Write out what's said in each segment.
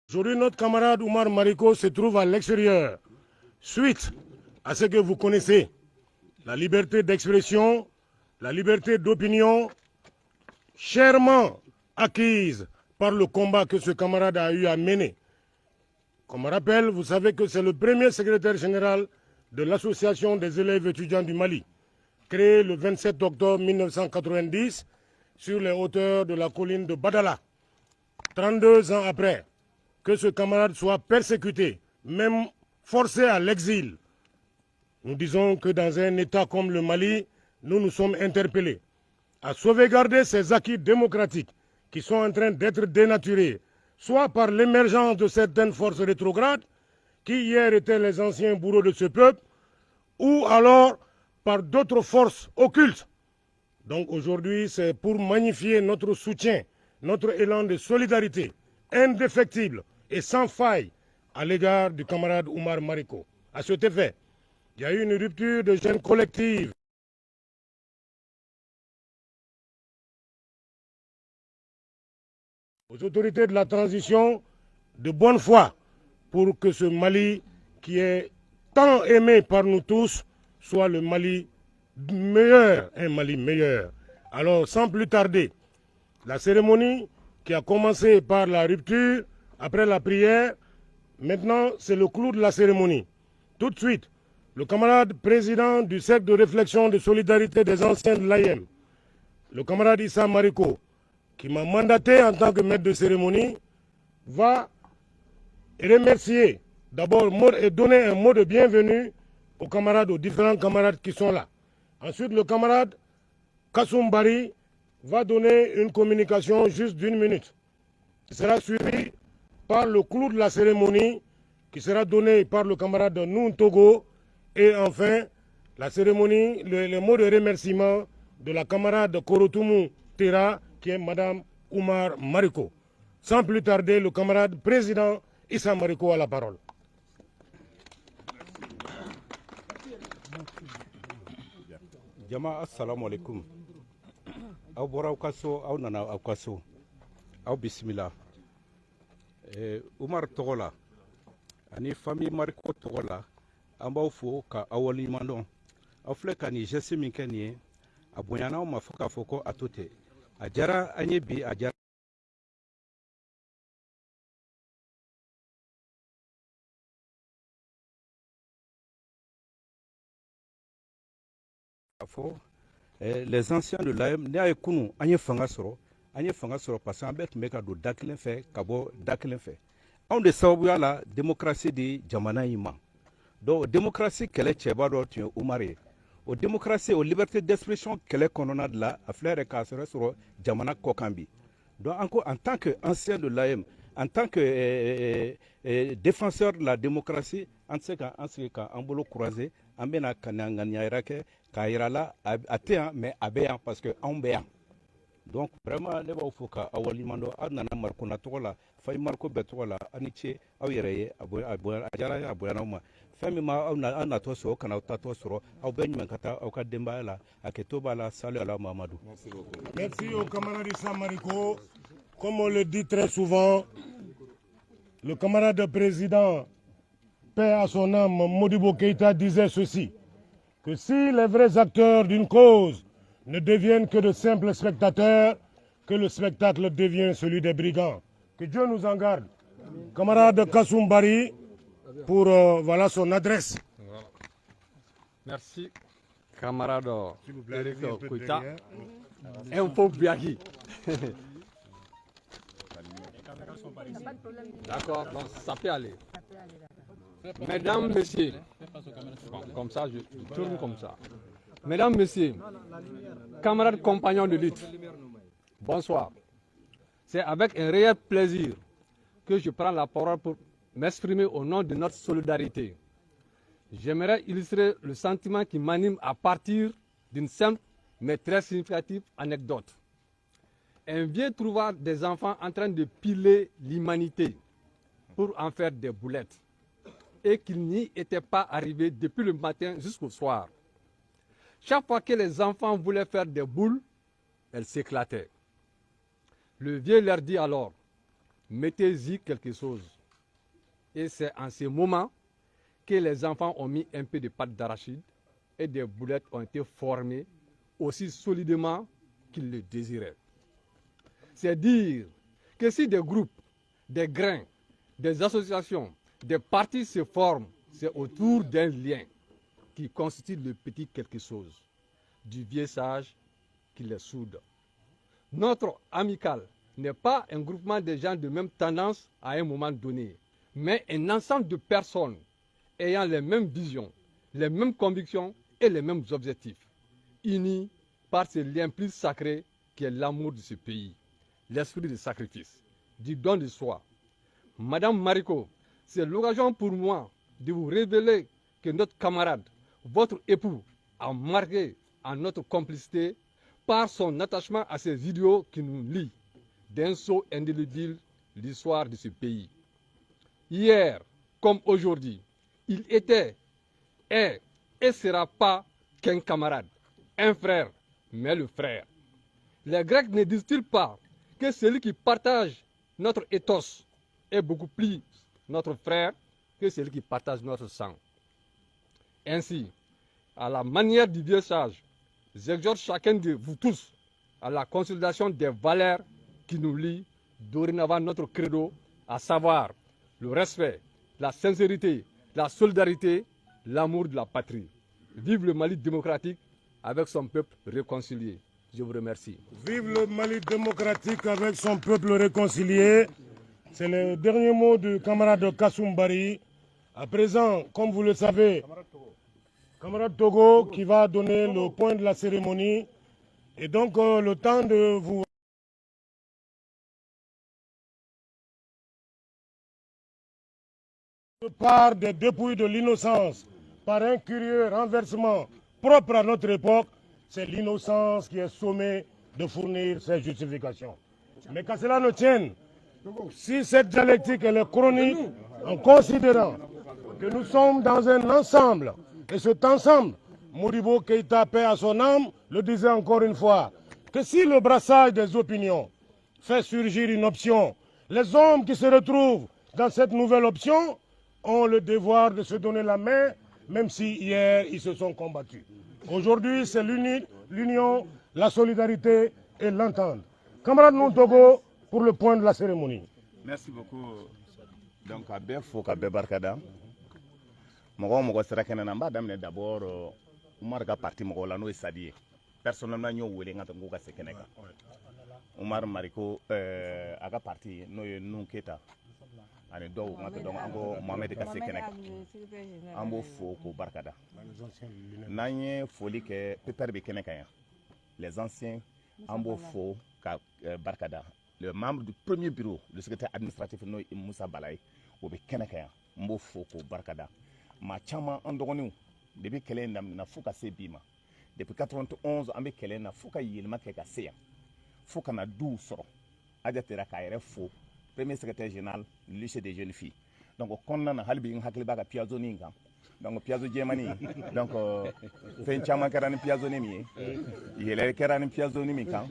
Aujourd'hui, notre camarade Oumar Mariko se trouve à l'extérieur, suite à ce que vous connaissez, la liberté d'expression, la liberté d'opinion, chèrement acquise par le combat que ce camarade a eu à mener. Comme rappel, vous savez que c'est le premier secrétaire général de l'Association des élèves étudiants du Mali, créé le 27 octobre 1990 sur les hauteurs de la colline de Badala. 32 ans après, que ce camarade soit persécuté, même forcé à l'exil. Nous disons que dans un État comme le Mali, nous nous sommes interpellés à sauvegarder ces acquis démocratiques qui sont en train d'être dénaturés, soit par l'émergence de certaines forces rétrogrades, qui hier étaient les anciens bourreaux de ce peuple, ou alors par d'autres forces occultes. Donc aujourd'hui, c'est pour magnifier notre soutien, notre élan de solidarité indéfectible et sans faille à l'égard du camarade Oumar Mariko. À cet effet, il y a eu une rupture de gêne collective aux autorités de la transition de bonne foi pour que ce Mali, qui est tant aimé par nous tous, soit le Mali meilleur, un Mali meilleur. Alors, sans plus tarder, la cérémonie qui a commencé par la rupture, après la prière, maintenant c'est le clou de la cérémonie. Tout de suite, le camarade président du cercle de réflexion de solidarité des anciens de l'AIM, le camarade Issa Mariko, qui m'a mandaté en tant que maître de cérémonie, va remercier d'abord et donner un mot de bienvenue aux camarades, aux différents camarades qui sont là. Ensuite, le camarade Kassoum Bari va donner une communication juste d'1 minute. Qui sera suivi par le clou de la cérémonie qui sera donné par le camarade Noun Togo. Et enfin, la cérémonie, le mot de remerciement de la camarade Korotoumou Tera, qui est Madame Oumar Mariko. Sans plus tarder, le camarade président Issa Mariko a la parole. Jama assalamu alaikum. Aw bora aw kaso, aw nana aw kaso. Aw bismillah. Oumar Togola, ani famille Mariko Togola, an b'aw fo ka aw waleɲuman dɔn. Aw filɛ ka nin geste min kɛ nin ye, a bonyana aw ma fo k'a fɔ ko a to ten. A diyara an ye bi, a diyara les anciens de l'AM ne y'a ye kunu an ye fanga sɔrɔ parce que an bɛɛ tun bɛ ka don da kelen fɛ ka bɔ da kelen fɛ. Anw de sababuya la démocratie di jamana in ma. Donc démocratie kɛlɛ cɛba dɔ tun ye Umar ye. O démocratie o liberté d'expression kɛlɛ kɔnɔna de la a filɛ yɛrɛ k'a sɔrɔ jamana kɔkan bi. Donc an ko en tant que ancien de l'AM, en tant que défenseur de la démocratie, an tɛ se k'an sigi k'an bolo croiser, an bɛna ka ŋaniya yɛrɛ kɛ k'a yira la a tɛ yan mais a bɛ yan parce que anw bɛ yan. Donc vraiment ne b'aw fo ka aw waleɲuman dɔn. Aw nana Marikona tɔgɔ la, Fayi Mariko bɛɛ tɔgɔ la, aw ni ce aw yɛrɛ ye, a diyara an ye, a bonyana aw ma. Fɛn min ma aw natɔ sɔrɔ o kana aw tatɔ sɔrɔ, aw bɛɛ ɲuman ka taa aw ka denbaya la, a kɛto b'a la, salut ala Mamadou. Merci au camarade Issa Mariko. Comme on le dit très souvent, le camarade président, paix à son âme, Modibo Keïta disait ceci, que si les vrais acteurs d'une cause ne deviennent que de simples spectateurs, que le spectacle devient celui des brigands. Que Dieu nous en garde. Camarade Kassoum Bari, pour voilà son adresse. Merci, camarade Eric Koïta. Info Biagi. D'accord, donc ça peut aller. Mesdames, messieurs, comme ça, je tourne comme ça. Mesdames, messieurs, camarades compagnons de lutte, bonsoir. C'est avec un réel plaisir que je prends la parole pour m'exprimer au nom de notre solidarité. J'aimerais illustrer le sentiment qui m'anime à partir d'une simple mais très significative anecdote. Un vieux trouva des enfants en train de piler l'humanité pour en faire des boulettes et qu'il n'y était pas arrivé depuis le matin jusqu'au soir. Chaque fois que les enfants voulaient faire des boules, elles s'éclataient. Le vieux leur dit alors, mettez-y quelque chose. Et c'est en ce moment que les enfants ont mis un peu de pâte d'arachide et des boulettes ont été formées aussi solidement qu'ils le désiraient. C'est dire que si des groupes, des grains, des associations, des partis se forment, c'est autour d'un lien qui constitue le petit quelque chose, du vieux sage qui les soude. Notre amicale n'est pas un groupement de gens de même tendance à un moment donné, mais un ensemble de personnes ayant les mêmes visions, les mêmes convictions et les mêmes objectifs, unis par ce lien plus sacré qui est l'amour de ce pays, l'esprit de sacrifice, du don de soi. Madame Mariko, c'est l'occasion pour moi de vous révéler que notre camarade, votre époux, a marqué en notre complicité par son attachement à ces idéaux qui nous lient d'un sceau indélébile l'histoire de ce pays. Hier, comme aujourd'hui, il était, est et sera pas qu'un camarade, un frère, mais le frère. Les Grecs ne disent-ils pas que celui qui partage notre ethos est beaucoup plus notre frère que celui qui partage notre sang? Ainsi, à la manière du vieux sage, j'exhorte chacun de vous tous à la consolidation des valeurs qui nous lient dorénavant notre credo, à savoir le respect, la sincérité, la solidarité, l'amour de la patrie. Vive le Mali démocratique avec son peuple réconcilié. Je vous remercie. Vive le Mali démocratique avec son peuple réconcilié. C'est le dernier mot du camarade Kassoum Bari. À présent, comme vous le savez, camarade Togo qui va donner le point de la cérémonie. Et donc, le temps de vous... Par des dépouilles de l'innocence, par un curieux renversement propre à notre époque, c'est l'innocence qui est sommée de fournir ses justifications. Mais qu'à cela ne tienne, si cette dialectique elle est chronique, en considérant que nous sommes dans un ensemble, et cet ensemble, Modibo Keïta, paix à son âme, le disait encore une fois, que si le brassage des opinions fait surgir une option, les hommes qui se retrouvent dans cette nouvelle option ont le devoir de se donner la main, même si hier ils se sont combattus. Aujourd'hui, c'est l'union, la solidarité et l'entente. Camarade Nuntogo, pour le point de la cérémonie. Merci beaucoup. Donc, à Befo, à Bebarkada. Je suis d'abord Omar ka parti mɔgɔw la n'o ye Sadi ye personnellement n y'o wele n ka n ko ka se kɛnɛ kan Omar Mariko a ka parti n'o ye Nun Keta ani dɔw n ka donc an ko Mohamed ka se kɛnɛ kan an b'o fo k'o barikada n'an ye foli kɛ PPR bɛ kɛnɛ kan yan les anciens an b'o fo ka barikada le membre du premier bureau le secrétaire administratif n'o ye Moussa Balaye o bɛ kɛnɛ kan yan n b'o fo k'o barikada maa caman an dɔgɔninw depuis kɛlɛ in daminɛna fo ka se bi ma depuis 91 an bɛ kɛlɛ in na fo ka yɛlɛma kɛ ka se yan fo ka na duw sɔrɔ Adiatera k'a yɛrɛ fo premier secrétaire général lycée des jeunes filles donc o kɔnɔna na hali bi n hakili b'a ka piazoni in kan donc piazo jɛmani donc fɛn caman kɛra ni piazoni min ye yɛlɛ kɛra ni piazoni min kan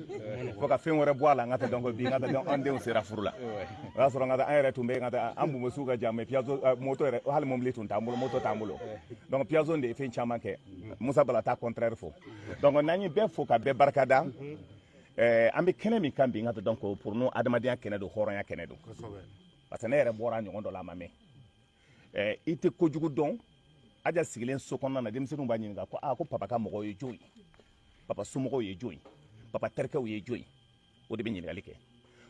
fo ka fɛn wɛrɛ bɔ a la n ka taa donc bi n ka taa donc an denw sera furu la o y'a sɔrɔ n ka taa an yɛrɛ tun bɛ n ka taa an bumusow ka jan mais piazo moto yɛrɛ hali mobili tun t'an bolo moto t'an bolo donc piazo de ye fɛn caman kɛ Musa Bala t'a contraire fo donc n'an ye bɛɛ fo ka bɛɛ barikada an bɛ kɛnɛ min kan bi n ka taa donc pour nous adamadenya kɛnɛ don hɔrɔnya kɛnɛ don parce que ne yɛrɛ bɔra ɲɔgɔn dɔ la a ma mɛn i tɛ kojugu dɔn Aja sigilen so kɔnɔna na denmisɛnninw b'a ɲininka ko ko papa ka mɔgɔw ye jɔn ye papa somɔgɔw ye jɔn ye papa terikɛw ye jɔn ye o de bɛ ɲininkali kɛ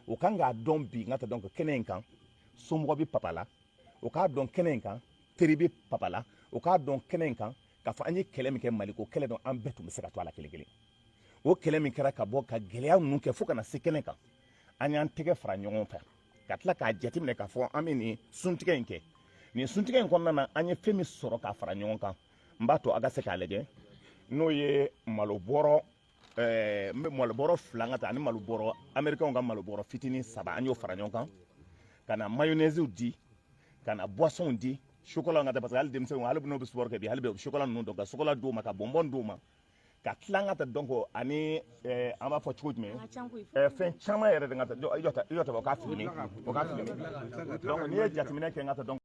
o kan k'a dɔn bi n ka taa donc kɛnɛ in kan somɔgɔ bɛ papa la o k'a dɔn kɛnɛ in kan teri bɛ papa la o k'a dɔn kɛnɛ in kan k'a fɔ an ye kɛlɛ min kɛ Mali ko kɛlɛ dɔn an bɛɛ tun bɛ se ka to a la kelen kelen o kɛlɛ min kɛra ka bɔ ka gɛlɛya ninnu kɛ fo ka na se kɛnɛ kan an y'an tɛgɛ fara ɲɔgɔn fɛ ka tila k'a jateminɛ k'a fɔ an bɛ nin suntigɛ in kɛ nin suntigɛ in kɔnɔna na an ye fɛn min sɔrɔ k'a fara ɲɔgɔn kan n b'a to a ka se k'a lajɛ n'o ye malobɔrɔ n bɛ malobɔrɔ 2 ka taa ani malobɔrɔ américains ka malobɔrɔ fitinin 3 an y'o fara ɲɔgɔn kan ka na mayonnaise di ka na boisson di chocolat ka taa parce que hali denmisɛnninw hali n'o bɛ sport kɛ bi hali bɛ chocolat ninnu dɔn ka chocolat d'u ma ka bonbon d'u ma ka tila n ka ta donc ani an b'a fɔ cogo jumɛn fɛn caman yɛrɛ de n ka ta i jɔ ta o k'a filmer donc n'i ye jateminɛ kɛ n ka ta donc